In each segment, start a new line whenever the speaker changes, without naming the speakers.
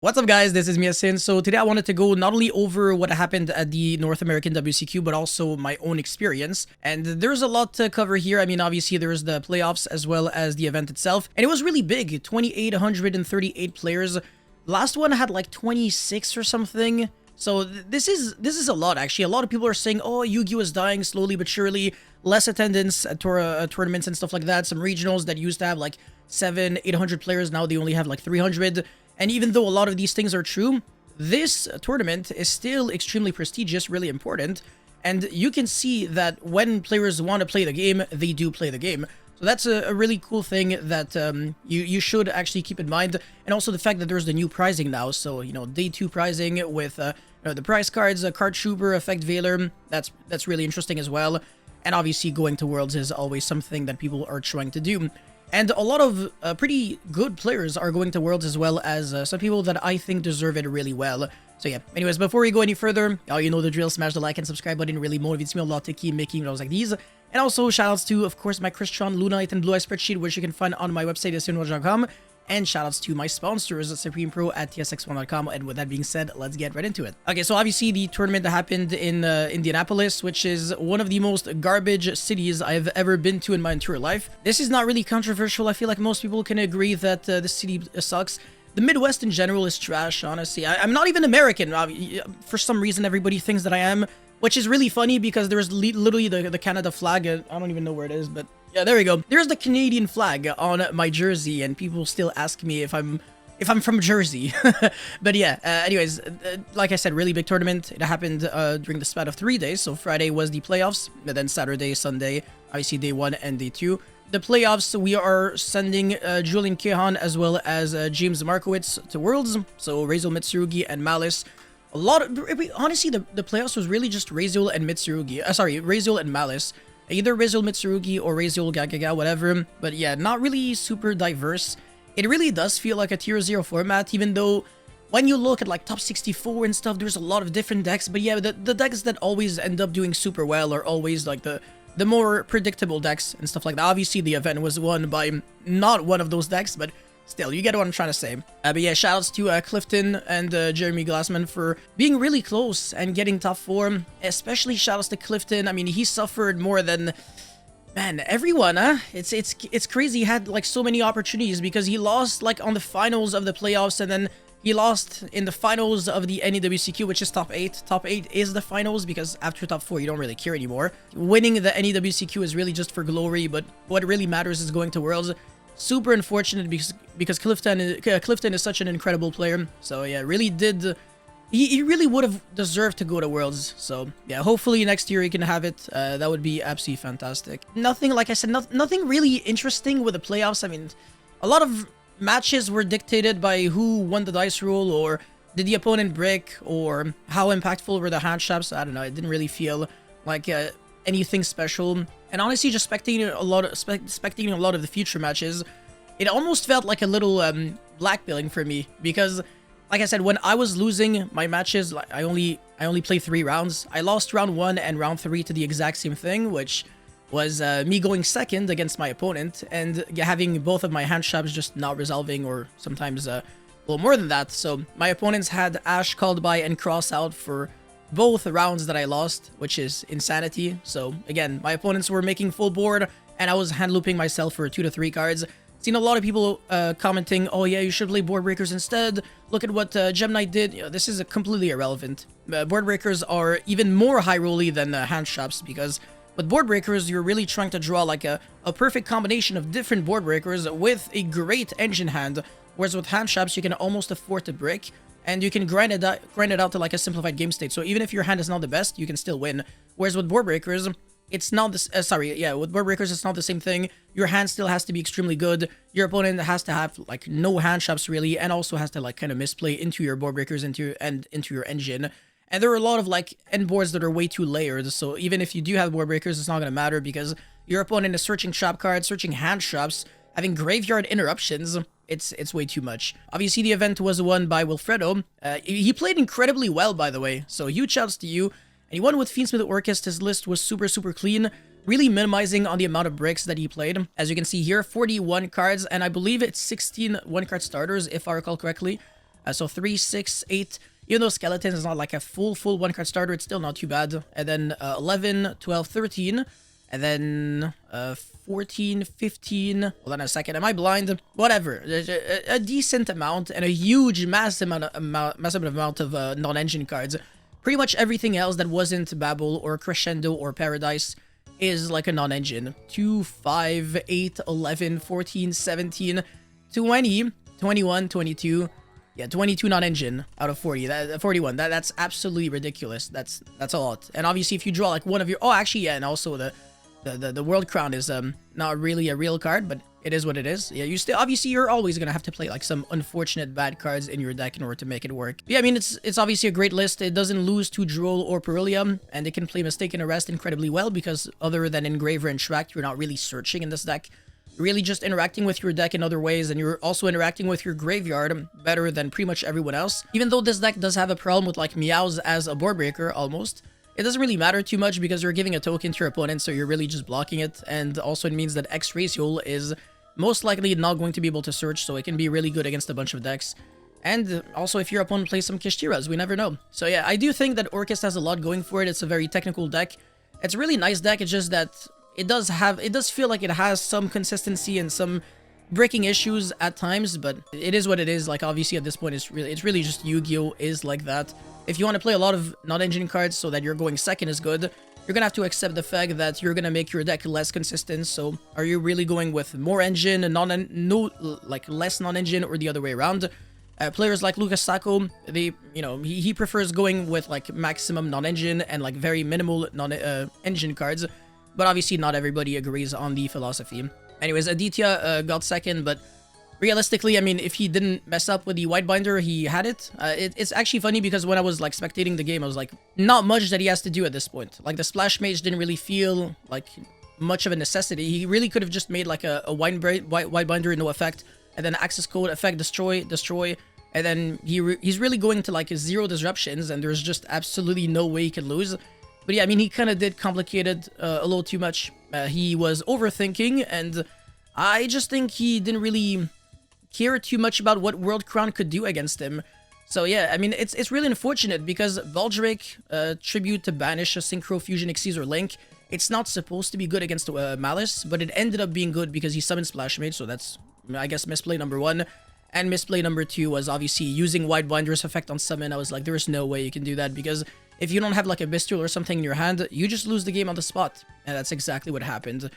What's up guys, this is Yasin. So today I wanted to go not only over what happened at the North American WCQ, but also my own experience. And there's a lot to cover here. I mean, obviously there's the playoffs as well as the event itself. And it was really big, 2,838 players. Last one had like 26 or something. So this is a lot actually. A lot of people are saying, oh, Yu-Gi-Oh is dying slowly but surely. Less attendance at tournaments and stuff like that. Some regionals that used to have like 800 players, now they only have like 300. And even though a lot of these things are true, this tournament is still extremely prestigious, really important. And you can see that when players want to play the game, they do play the game. So that's a really cool thing that you should actually keep in mind. And also the fact that there's the new pricing now. So, you know, day 2 pricing with the prize cards, Card Trooper, Effect Veiler. That's really interesting as well. And obviously going to Worlds is always something that people are trying to do. And a lot of pretty good players are going to Worlds as well as some people that I think deserve it really well. So yeah, anyways, before we go any further, you know the drill, smash the like and subscribe button, it really motivates me a lot to keep making videos like these. And also shoutouts to, of course, my Crystron, Lunite, and Blue Eye Spreadsheet, which you can find on my website, yacineygo.com. And shoutouts to my sponsors, Supreme Pro at tsx1.com. And with that being said, let's get right into it. Okay, so obviously the tournament that happened in Indianapolis, which is one of the most garbage cities I've ever been to in my entire life. This is not really controversial. I feel like most people can agree that the city sucks. The Midwest in general is trash, honestly. I'm not even American. For some reason, everybody thinks that I am, which is really funny because there's literally the Canada flag. I don't even know where it is, but yeah, there we go. There's the Canadian flag on my jersey, and people still ask me if I'm from Jersey. But yeah, anyways, like I said, really big tournament. It happened during the span of 3 days. So Friday was the playoffs, and then Saturday, Sunday, obviously day 1 and day 2. The playoffs, we are sending Julian Kehan as well as James Markowitz to Worlds. So Raziel Mitsurugi and Malice. Honestly, the playoffs was really just Raziel and Mitsurugi. Raziel and Malice. Either Raziel Mitsurugi or Raziel Gagaga, whatever. But yeah, not really super diverse. It really does feel like a tier 0 format, even though when you look at like top 64 and stuff, there's a lot of different decks. But yeah, the decks that always end up doing super well are always like the more predictable decks and stuff like that. Obviously, the event was won by not one of those decks, but still, you get what I'm trying to say. But yeah, shoutouts to Clifton and Jeremy Glassman for being really close and getting top 4. Especially shoutouts to Clifton. I mean, he suffered more than, man, everyone, huh? It's crazy. He had like so many opportunities because he lost like on the finals of the playoffs, and then he lost in the finals of the NAWCQ, which is top 8. Top 8 is the finals because after top 4, you don't really care anymore. Winning the NAWCQ is really just for glory, but what really matters is going to Worlds. Super unfortunate because Clifton is such an incredible player. So yeah, really did. He really would have deserved to go to Worlds. So yeah, hopefully next year he can have it. That would be absolutely fantastic. Nothing, like I said, nothing really interesting with the playoffs. I mean, a lot of matches were dictated by who won the dice roll, or did the opponent break, or how impactful were the hand shops. I don't know. It didn't really feel like anything special. And honestly, just spectating a lot of the future matches, it almost felt like a little black billing for me because, like I said, when I was losing my matches, like I only played 3 rounds. I lost round 1 and round 3 to the exact same thing, which was me going second against my opponent and having both of my hand shops just not resolving, or sometimes a little more than that. So my opponents had Ash called by and cross out for both rounds that I lost, which is insanity. So again, my opponents were making full board and I was hand looping myself for 2 to 3 cards. Seen a lot of people commenting, oh yeah, you should play board breakers instead. Look at what Gem-Knight did. You know, this is completely irrelevant. Board breakers are even more high rolly than hand shops, because with board breakers, you're really trying to draw like a perfect combination of different board breakers with a great engine hand. Whereas with hand shops, you can almost afford to break, and you can grind it out to like a simplified game state. So even if your hand is not the best, you can still win. Whereas with board breakers, it's not this. With board breakers, it's not the same thing. Your hand still has to be extremely good. Your opponent has to have like no hand shops really, and also has to like kind of misplay into your board breakers into your engine. And there are a lot of like end boards that are way too layered. So even if you do have board breakers, it's not gonna matter because your opponent is searching trap cards, searching hand shops, having graveyard interruptions. It's way too much. Obviously, the event was won by Wilfredo. He played incredibly well, by the way. So huge shouts to you. And he won with Fiendsmith Orchest. His list was super clean, really minimizing on the amount of bricks that he played. As you can see here, 41 cards, and I believe it's 16 one-card starters, if I recall correctly. So 3, 6, 8. Even though Skeleton is not like a full 1-card starter, it's still not too bad. And then 11, 12, 13. And then 14, 15. Hold on a second. Am I blind? Whatever. A decent amount and a huge, massive amount of non-engine cards. Pretty much everything else that wasn't Babel or Crescendo or Paradise is like a non-engine. 2, 5, 8, 11, 14, 17, 20, 21, 22. Yeah, 22 non-engine out of 40. 41. That's absolutely ridiculous. That's a lot. And obviously, if you draw like one of your... Oh, actually, yeah, and also the World Crown is not really a real card, but it is what it is. Yeah, obviously you're always gonna have to play like some unfortunate bad cards in your deck in order to make it work. But yeah, I mean it's obviously a great list. It doesn't lose to Droll or Beryllium, and it can play Mistaken Arrest incredibly well because other than Engraver and Tract, you're not really searching in this deck. You're really just interacting with your deck in other ways, and you're also interacting with your graveyard better than pretty much everyone else. Even though this deck does have a problem with like Meows as a board breaker almost. It doesn't really matter too much because you're giving a token to your opponent, so you're really just blocking it. And also it means that X-Ratio is most likely not going to be able to search, so it can be really good against a bunch of decks. And also if your opponent plays some Kishtiras, we never know. So yeah, I do think that Orcust has a lot going for it. It's a very technical deck. It's a really nice deck, it's just that it does feel like it has some consistency and some breaking issues at times, but it is what it is. Like obviously at this point it's really just Yu-Gi-Oh! Is like that. If you want to play a lot of non-engine cards so that you're going second is good, you're gonna have to accept the fact that you're gonna make your deck less consistent. So are you really going with more engine and less non-engine, or the other way around? Players like Lucas Sacco, he prefers going with like maximum non-engine and like very minimal non-engine cards, but obviously not everybody agrees on the philosophy. Anyways, Aditya got second, but realistically, I mean, if he didn't mess up with the white binder, he had it. It's actually funny because when I was like spectating the game, I was like, not much that he has to do at this point. Like the Splash Mage didn't really feel like much of a necessity. He really could have just made like a white binder, no effect, and then access code, effect, destroy, and then he's really going to like 0 disruptions, and there's just absolutely no way he can lose. But yeah, I mean, he kind of did complicate it a little too much. He was overthinking, and I just think he didn't really care too much about what World Crown could do against him. So yeah, I mean, it's really unfortunate because Baldric, Tribute to Banish, a Synchro, Fusion, Xyz, or Link, it's not supposed to be good against Malice, but it ended up being good because he summoned Splash Mage, so that's, I guess, misplay number 1. And misplay number 2 was obviously using White Binder's effect on summon. I was like, there's no way you can do that, because if you don't have like a Bestial or something in your hand, you just lose the game on the spot. And that's exactly what happened.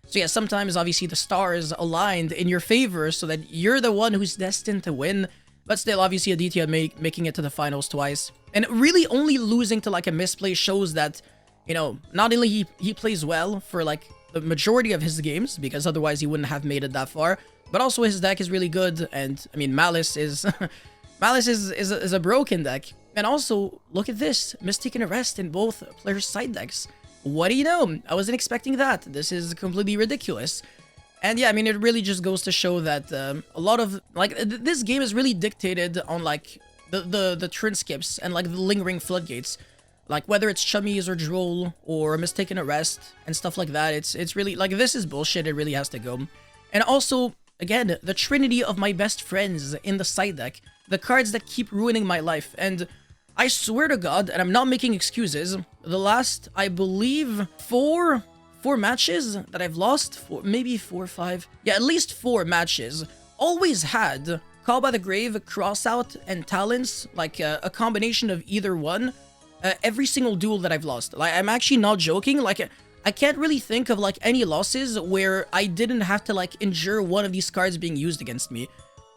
So yeah, sometimes obviously the stars aligned in your favor so that you're the one who's destined to win. But still, obviously Aditya making it to the finals twice. And really only losing to like a misplay shows that, you know, not only he plays well for like the majority of his games, because otherwise he wouldn't have made it that far, but also his deck is really good. And I mean, Malice is Malice is a broken deck. And also, look at this, Mistaken Arrest in both players' side decks. What do you know? I wasn't expecting that. This is completely ridiculous. And yeah, I mean, it really just goes to show that a lot of, like, this game is really dictated on, like, the turn skips and, like, the lingering floodgates. Like, whether it's Chummies or Droll or Mistaken Arrest and stuff like that, it's really, like, this is bullshit. It really has to go. And also, again, the trinity of my best friends in the side deck. The cards that keep ruining my life. And I swear to God, and I'm not making excuses, the last, I believe, four matches that I've lost, maybe 4 or 5, yeah, at least 4 matches, always had Call by the Grave, Crossout, and Talents, like a combination of either one, every single duel that I've lost. Like, I'm actually not joking, like, I can't really think of, like, any losses where I didn't have to, like, endure one of these cards being used against me.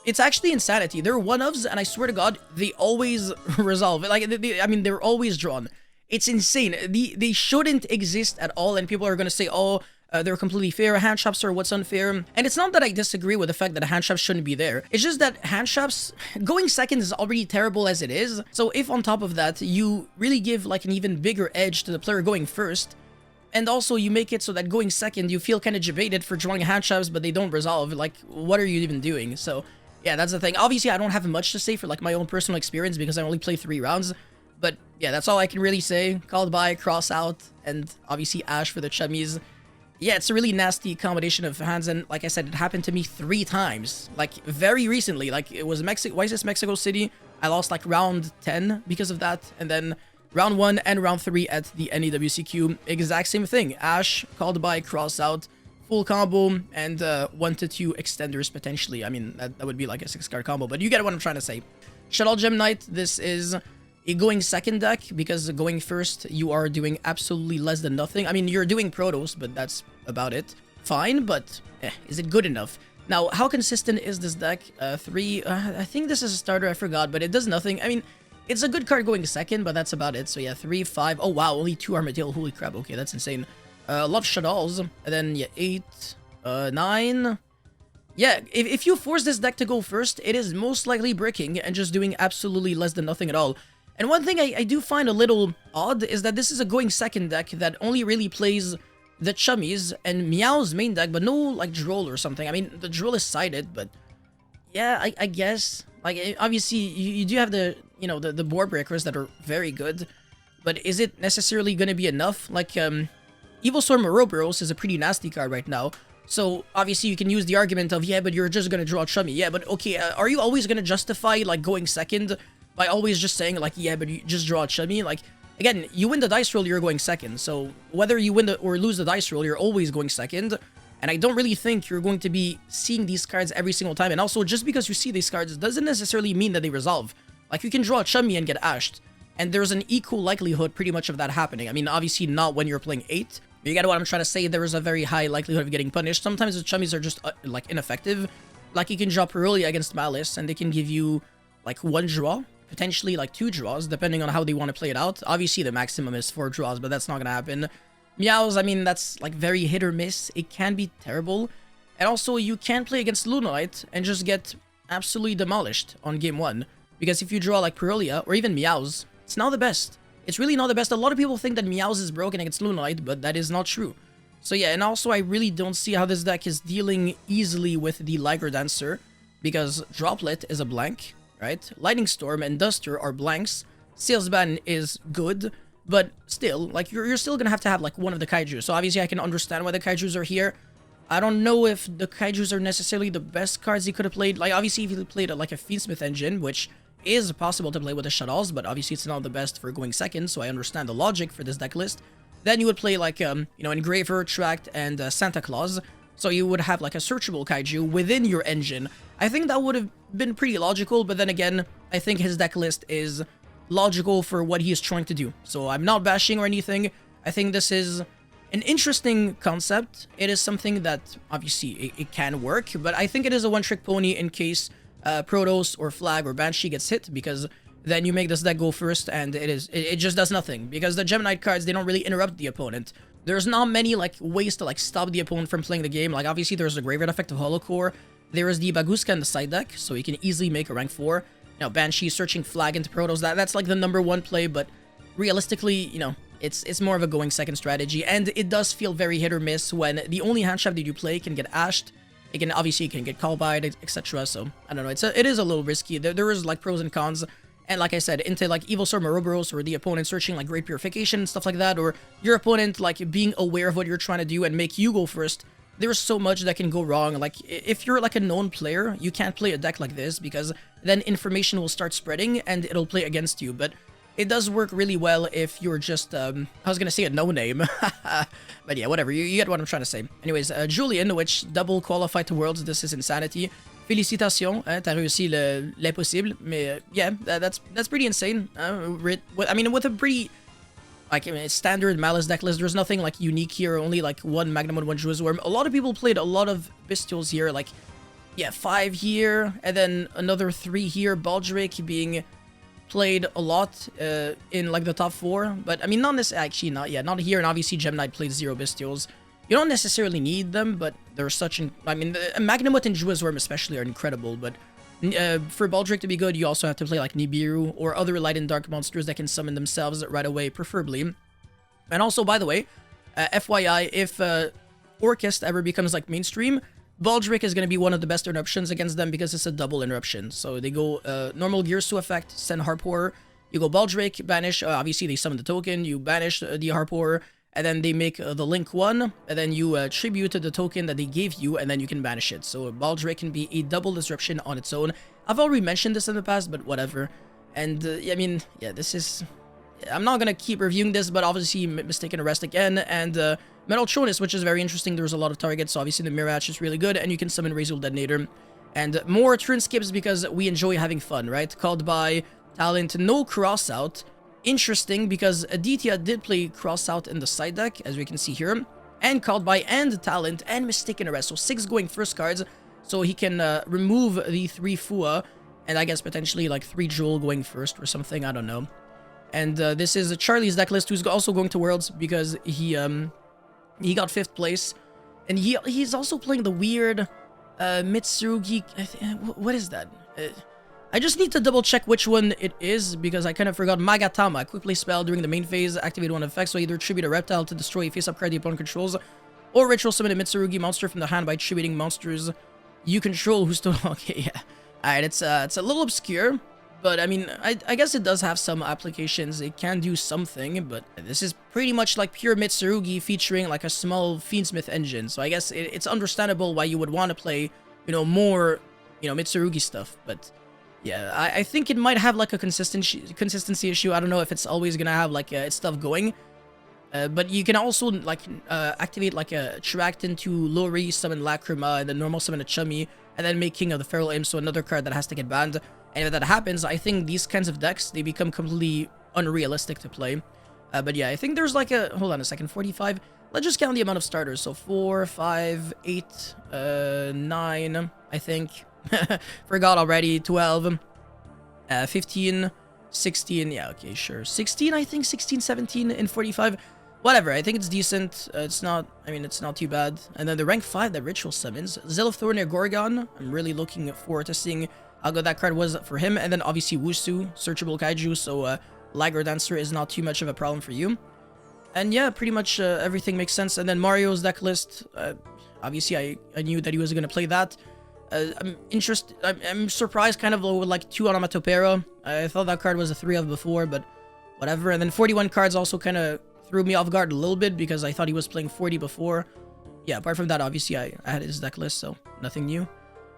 It's actually insanity. They're one-ofs, and I swear to God, they always resolve. Like, I mean, they're always drawn. It's insane. They shouldn't exist at all, and people are going to say, oh, they're completely fair. Hand traps are what's unfair. And it's not that I disagree with the fact that hand traps shouldn't be there. It's just that hand traps, going second is already terrible as it is. So if on top of that, you really give, like, an even bigger edge to the player going first, and also you make it so that going second, you feel kind of debated for drawing hand traps, but they don't resolve. Like, what are you even doing? So yeah, that's the thing. Obviously, I don't have much to say for, like, my own personal experience because I only play 3 rounds. But yeah, that's all I can really say. Called by, Cross out, and obviously Ash for the Chummies. yeah, it's a really nasty combination of hands, and like I said, it happened to me 3 times, like very recently. Like it was Mexico City. I lost like round 10 because of that, and then round 1 and round 3 at the NAWCQ, exact same thing. Ash called by cross out, full combo, and 1 to 2 extenders potentially. I mean, that would be like a 6-card combo, but you get what I'm trying to say. Shaddoll Gem-Knight, this is a going second deck, because going first, you are doing absolutely less than nothing. I mean, you're doing Protos, but that's about it. Fine, but is it good enough? Now, how consistent is this deck? 3, I think this is a starter, I forgot, but it does nothing. I mean, it's a good card going second, but that's about it. So yeah, 3, 5, oh wow, only 2 Armadillo, holy crap, okay, that's insane. A lot of Shaddolls, and then yeah, 8, 9... Yeah, if you force this deck to go first, it is most likely bricking and just doing absolutely less than nothing at all. And one thing I do find a little odd is that this is a going second deck that only really plays the Chummies and Meow's main deck, but no like Droll or something. I mean, the Droll is sided, but yeah, I guess. Like, obviously, you do have the, you know, the board breakers that are very good, but is it necessarily going to be enough? Like, Evil Storm Ouroboros is a pretty nasty card right now. So, obviously, you can use the argument of, yeah, but you're just going to draw Chummy. Yeah, but okay, are you always going to justify, like, going second by always just saying, like, yeah, but you just draw Chummy? Like, again, you win the dice roll, you're going second. So, whether you win or lose the dice roll, you're always going second. And I don't really think you're going to be seeing these cards every single time. And also, just because you see these cards doesn't necessarily mean that they resolve. Like, you can draw Chummy and get ashed. And there's an equal likelihood, pretty much, of that happening. I mean, obviously not when you're playing 8. You get what I'm trying to say? There is a very high likelihood of getting punished. Sometimes the Chummies are just, like, ineffective. Like, you can draw Perulia against Malice, and they can give you, like, 1 draw. Potentially, like, 2 draws, depending on how they want to play it out. Obviously, the maximum is 4 draws, but that's not going to happen. Meows, I mean, that's, like, very hit or miss. It can be terrible. And also, you can play against Lunalite and just get absolutely demolished on game 1. Because if you draw, like, Perulia, or even Meows, it's not the best. It's really not the best. A lot of people think that Meows is broken against Lunalite, but that is not true. So yeah, and also I really don't see how this deck is dealing easily with the Liger Dancer, because Droplet is a blank, right? Lightning Storm and Duster are blanks. Salesman is good, but still, like, you're still gonna have to have, like, one of the Kaiju. So obviously I can understand why the Kaijus are here. I don't know if the Kaijus are necessarily the best cards he could have played. Like, obviously if he played like a Fiendsmith engine, which is possible to play with the Shaddolls, but obviously it's not the best for going second, so I understand the logic for this deck list. Then you would play, like, you know, Engraver, Tract, and Santa Claus, so you would have, like, a searchable Kaiju within your engine. I think that would have been pretty logical, but then again, I think his deck list is logical for what he is trying to do. So I'm not bashing or anything. I think this is an interesting concept. It is something that, obviously, it can work, but I think it is a one-trick pony in case Protoss or Flag or Banshee gets hit, because then you make this deck go first and it just does nothing, because the Gem-Knight cards, they don't really interrupt the opponent. There's not many, like, ways to, like, stop the opponent from playing the game. Like, obviously there's the Graveyard effect of Holocore, there is the Baguska in the side deck, so you can easily make a rank 4. You know, Banshee searching Flag into Protoss, that's like the #1 play, but realistically, you know, it's more of a going second strategy, and it does feel very hit or miss when the only handtrap that you play can get ashed. It can, obviously, you can get call by, etc. So, I don't know, it is a little risky. There is, like, pros and cons. And like I said, into, like, Evil Storm Ouroboros, or the opponent searching, like, Great Purification, stuff like that, or your opponent, like, being aware of what you're trying to do and make you go first, there's so much that can go wrong. Like, if you're, like, a known player, you can't play a deck like this, because then information will start spreading and it'll play against you. But it does work really well if you're just, I was gonna say a no-name, but yeah, whatever, you get what I'm trying to say. Anyways, Julian, which double qualified to Worlds, this is insanity. Félicitations, t'as réussi l'impossible, mais yeah, that's pretty insane. I mean, with a pretty, like, I mean, standard Malice deck list, there's nothing, like, unique here, only, like, 1 Magnum and 1 Jewel's Worm. A lot of people played a lot of Bestials here, like, yeah, 5 here, and then another 3 here, Baldric being played a lot in, like, the top 4, but I mean, not necessarily, actually not here, and obviously Gem-Knight played 0 Bestials. You don't necessarily need them, but they're such I mean, Magnamut and Jewel's Worm especially are incredible, but for Baldric to be good, you also have to play, like, Nibiru or other light and dark monsters that can summon themselves right away, preferably. And also, by the way, FYI, if Orchest ever becomes, like, mainstream, Baldric is going to be one of the best interruptions against them, because it's a double interruption. So they go normal Gears to effect, send Harp Horror. You go Baldric, banish, obviously they summon the token, you banish the Harp Horror, and then they make the link 1, and then you tribute the token that they gave you, and then you can banish it. So Baldric can be a double disruption on its own. I've already mentioned this in the past, but whatever. And I mean, yeah, this is... I'm not gonna keep reviewing this, but obviously Mistaken Arrest again, and Metal Tronus, which is very interesting. There's a lot of targets, so obviously the Mirror Match is really good, and you can summon Razor Detonator. And more turn skips because we enjoy having fun, right? Called by Talent, no Crossout. Interesting, because Aditya did play Crossout in the side deck, as we can see here. And Called by, and Talent, and Mistaken Arrest. So 6 going first cards, so he can remove the 3 Fua, and I guess potentially like 3 Jewel going first or something, I don't know. And this is Charlie's deck list, who's also going to Worlds because he got 5th place. And he's also playing the weird Mitsurugi... What is that? I just need to double check which one it is because I kind of forgot. Magatama, quick play spell during the main phase, activate 1 effect, so either tribute a reptile to destroy a face-up card the opponent controls, or ritual summon a Mitsurugi monster from the hand by tributing monsters you control who's still... Okay, yeah. Alright, it's a little obscure, but I mean, I guess it does have some applications. It can do something, but this is pretty much like pure Mitsurugi featuring like a small Fiendsmith engine, so I guess it's understandable why you would want to play, you know, more, you know, Mitsurugi stuff, but... Yeah, I think it might have like a consistency issue. I don't know if it's always gonna have like its stuff going. But you can also like activate like a Tract into Lori, summon Lacrima, and then normal summon a Chummy, and then make King of the Feral Imp, so another card that has to get banned. And if that happens, I think these kinds of decks, they become completely unrealistic to play. But yeah, I think there's like a... Hold on a second, 45? Let's just count the amount of starters. So 4, 5, 8, 9, I think. Forgot already. 12, 15, 16, yeah, okay, sure. 16, I think, 16, 17 in 45. Whatever, I think it's decent. It's not, I mean, it's not too bad. And then the rank 5 that Ritual summons. Zeal of Thorn or Gorgon. I'm really looking forward to seeing how good that card was for him. And then obviously Wusu, Searchable Kaiju, so Liger Dancer is not too much of a problem for you. And yeah, pretty much everything makes sense. And then Mario's deck list, obviously I knew that he was going to play that. I'm surprised kind of with like 2 Onomatopeia. I thought that card was a 3 of before, but whatever. And then 41 cards also kind of threw me off guard a little bit because I thought he was playing 40 before. Yeah, apart from that, obviously I had his deck list, so nothing new.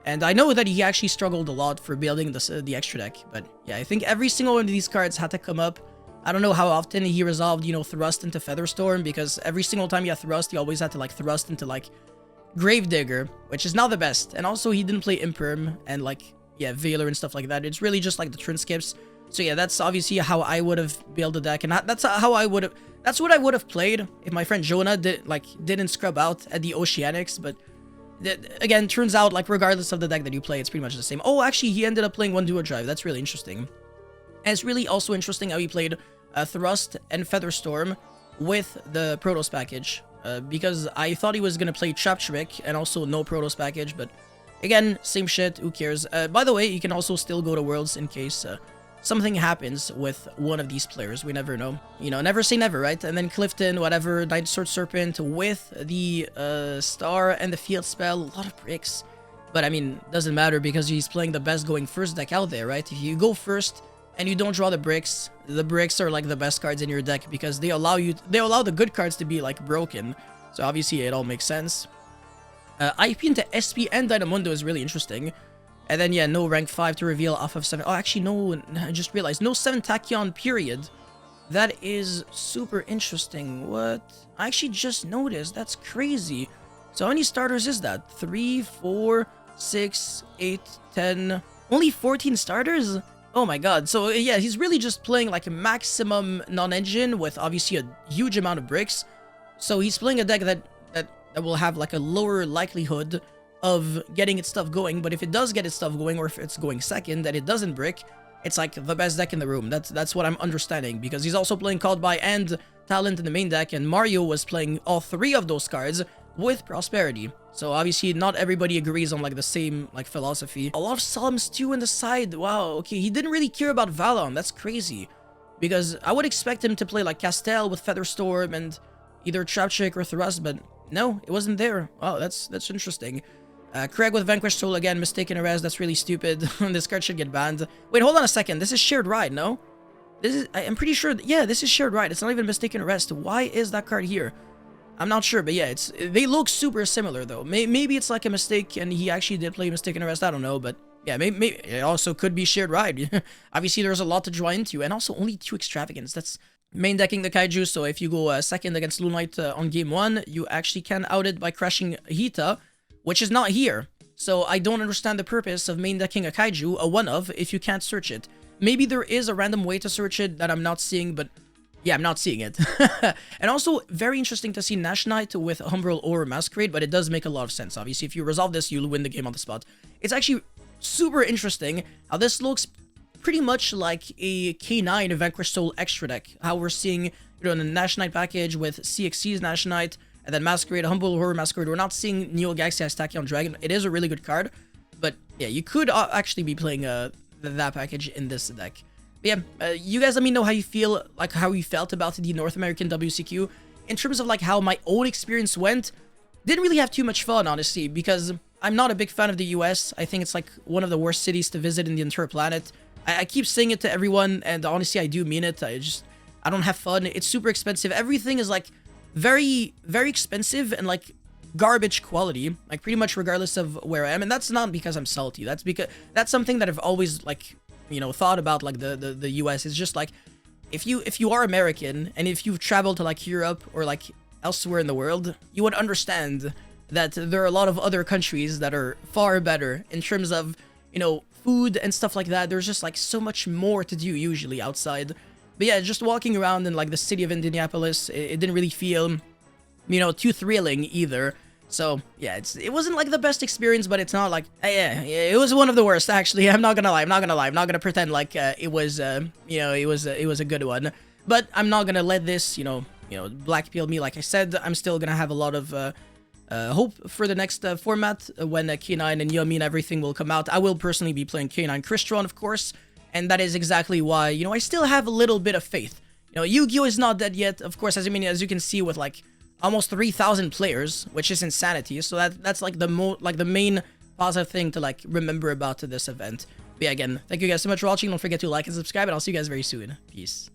And I know that he actually struggled a lot for building the extra deck, but yeah, I think every single one of these cards had to come up. I don't know how often he resolved, you know, Thrust into Featherstorm, because every single time you had Thrust, you always had to like Thrust into like Gravedigger, which is not the best. And also he didn't play Imperm and like, yeah, Veiler and stuff like that. It's really just like the turn skips. So yeah, that's obviously how I would have built the deck, and that's how I would have... That's what I would have played if my friend Jonah didn't scrub out at the Oceanics, but again, turns out like regardless of the deck that you play, it's pretty much the same. Oh, actually, he ended up playing 1 Duo Drive. That's really interesting. And it's really also interesting how he played Thrust and Featherstorm with the Protoss package, because I thought he was going to play Trap Trick and also no Protoss package, but again, same shit, who cares. By the way, you can also still go to Worlds in case something happens with one of these players. We never know. You know, never say never, right? And then Clifton, whatever, Night Sword Serpent with the Star and the Field Spell, a lot of bricks. But I mean, doesn't matter because he's playing the best going first deck out there, right? If you go first and you don't draw the bricks are like the best cards in your deck because they allow the good cards to be like broken. So obviously it all makes sense. IP into SP and Dynamundo is really interesting. And then, yeah, no rank 5 to reveal off of 7. Oh, actually, no, I just realized. No 7 Tachyon, period. That is super interesting. What? I actually just noticed. That's crazy. So how many starters is that? 3, 4, 6, 8, 10. Only 14 starters? Oh my god. So, yeah, he's really just playing like a maximum non-engine with obviously a huge amount of bricks. So he's playing a deck that will have like a lower likelihood of getting its stuff going, but if it does get its stuff going, or if it's going second and it doesn't brick, it's like the best deck in the room. That's what I'm understanding, because he's also playing Called By and Talent in the main deck, and Mario was playing all 3 of those cards with Prosperity. So obviously not everybody agrees on like the same like philosophy. A lot of Psalms too in the side. Wow, okay, he didn't really care about Valon. That's crazy, because I would expect him to play like Castel with Featherstorm and either Trap Trick or Thrust, but no, it wasn't there. Wow, that's interesting. Craig with Vanquished Soul again, Mistaken Arrest, that's really stupid. This card should get banned. Wait, hold on a second, this is Shared Ride, no? This is, I'm pretty sure, yeah, this is shared right. It's not even mistaken arrest. Why is that card here? I'm not sure, but yeah, they look super similar though. Maybe it's like a mistake and he actually did play mistaken arrest. I don't know, but yeah, maybe it also could be shared ride. Obviously, there's a lot to draw into, and also only 2 extravagance. That's main decking the Kaiju, so if you go second against Blue Knight on game 1, you actually can out it by crushing Hita, which is not here. So I don't understand the purpose of main decking a Kaiju, a one-of, if you can't search it. Maybe there is a random way to search it that I'm not seeing, but yeah, I'm not seeing it. And also, very interesting to see Nash Knight with Umbral or Masquerade, but it does make a lot of sense. Obviously, if you resolve this, you'll win the game on the spot. It's actually super interesting how this looks pretty much like a K9 Vanquish Soul extra deck. How we're seeing, you know, the Nash Knight package with CXC's Nash Knight, and then Masquerade, Humble Horror Masquerade. We're not seeing Neo Galaxy as Tachyon Dragon. It is a really good card, but yeah, you could actually be playing that package in this deck. But yeah, you guys let me know how you feel, like how you felt about the North American WCQ. In terms of like how my own experience went, didn't really have too much fun, honestly, because I'm not a big fan of the US. I think it's like one of the worst cities to visit in the entire planet. I keep saying it to everyone, and honestly, I do mean it. I don't have fun. It's super expensive. Everything is like very, very expensive and like garbage quality, like pretty much regardless of where I am. And that's not because I'm salty. That's because that's something that I've always like, you know, thought about, like the US. It's just like if you are American and if you've traveled to like Europe or like elsewhere in the world, you would understand that there are a lot of other countries that are far better in terms of, you know, food and stuff like that. There's just like so much more to do usually outside. But yeah, just walking around in like the city of Indianapolis, it didn't really feel, you know, too thrilling either. So yeah, it wasn't like the best experience, but it's not like, yeah, it was one of the worst actually. I'm not gonna lie. I'm not gonna pretend like it was, you know, it was a good one. But I'm not gonna let this, you know, blackpill me. Like I said, I'm still gonna have a lot of hope for the next format when K9 and Yumi and everything will come out. I will personally be playing K9 Crystron, of course, and that is exactly why, you know, I still have a little bit of faith. You know, Yu-Gi-Oh is not dead yet, of course, as you can see with like almost 3,000 players, which is insanity. So that's like the main positive thing to like remember about this event. But yeah, again, thank you guys so much for watching. Don't forget to like and subscribe, and I'll see you guys very soon. Peace.